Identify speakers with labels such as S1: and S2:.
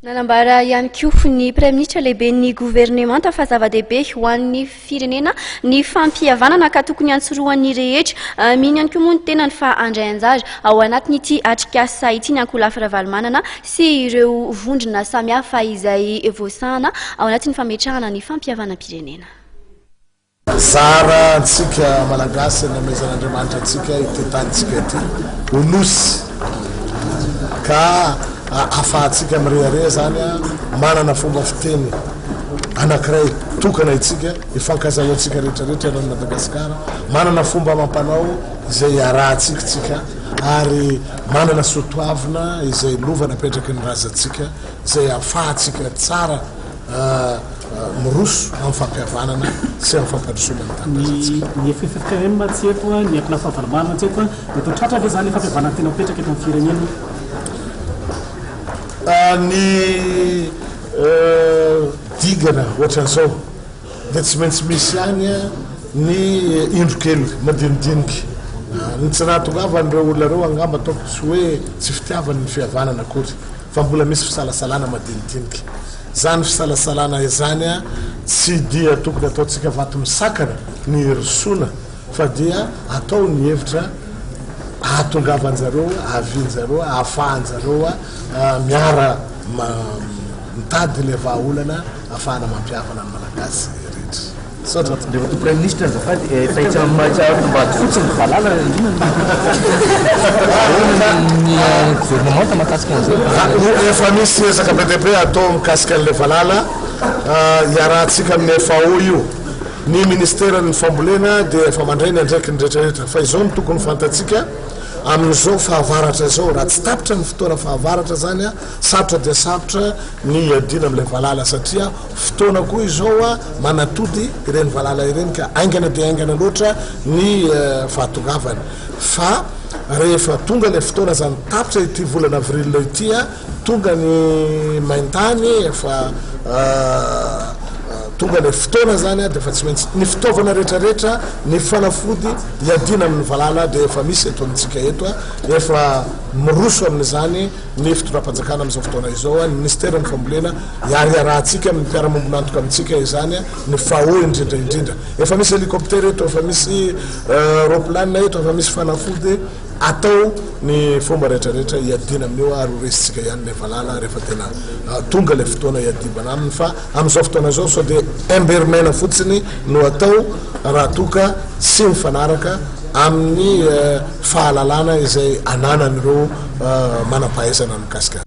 S1: Nanambara ihany koa ny praiministra lehibe ny gouvernemanta fa zava-dehibe hoan'ny firenena ny fampihavanana ka tokony ihany rehetra. Mino ihany koa moa ny tenany fa handray anjara ao anatin'ity atrikasa ity ny ankolafy Ravalomanana sy ireo vondrona samihafa izay voasahana ao anatin'ny fametrahana ny fampihavanam-pirenena.
S2: Zara antsika malagasy namezan'Andriamanitra antsika ity tanitsika ity onosy ka afahantsika mirehareha zany manana fomba fiteny anankiray tokana itsika ifankazahoantsika rehetrarehetra eran'ny Madagasikara, manana fomba mampanao izay arahantsika ary manana soatoavina izay lova napetraky ny razantsika izay afahantsika tsara miroso amin'ny fampihavanana sy amin'ny fampandrosoana ny tanàna.
S3: Ny firenena tsy eto, ny Ravalomanana tsy eto, dia tratra ve zany fampihavanana tena mipetraka eto amin'ny firenena?
S2: Ny digana ohatran'izao dia tsy maintsy misy ihany ny indrokely madinidiniky. Ny tsy rahatongava an'ireo olona ireo angamba ataoko tsy hoe tsy fitiavany ny fihavanana akory fa mbola misy fisalasalana madinidiniky. Zany fisalasalana izany tsy dia tokony ataontsika vato misakana ny rosoana fa dia atao ny hevitra ahatongavanjareo, ahavianjareo, ahafahanjareo miara mitady le vahaolana ahafahana mampihavana ny malagasy rehetra.
S4: Sotra le praiministra zafady efa mba fotsiny valala ny gouvernemanta mahakasika an'izay.
S2: Efa misy resaka be dia be atao mikasika an'le valala iarahantsika amin'ny FAO io. Ny ministeran'ny fambolena dia efa mandray ny andraiky ny rehetrarehetra fa izao no tokony fantatsika amin'izao fahavaratra izao raha tsy tapitra ny fotoana fahavaratra zany sarotra dia sarotra ny adina amin'ilay valala satria fotoana koa izao manatody ireny valala ireny ka aingana dia aingana loatra ny fahatongavany fa rehefa tonga ilay fotoana zany tapitra ity volana avril ity tonga ny maintany efa tonga ilay fotoana zany dia efa tsy maintsy ny fitaovana rehetrarehetra ny fanafody iadina amin'ny valala dia efa misy eto amintsika eto efa miroso amin'izany ny fitondram-panjakana amin'izao fotoana izao ny ministeran'ny fambolena iarahantsika amin'ny mpiara-mombonantoka amintsika izany ny FAO indrindraindrindra efa misy helicoptera eto efa misy roplanina eto efa misy fanafody atao ny fomba rehetrarehetra iadina amin'io ary horesitsika ihany le valala rehefa tena tonga le fotoana iadibana aminy fa amin'izao fotoana izao sao dia embermena fotsiny no atao raha toka sy mifanaraka amin'ny fahalalana izay ananan'ireo manam-pahaizana mikasika.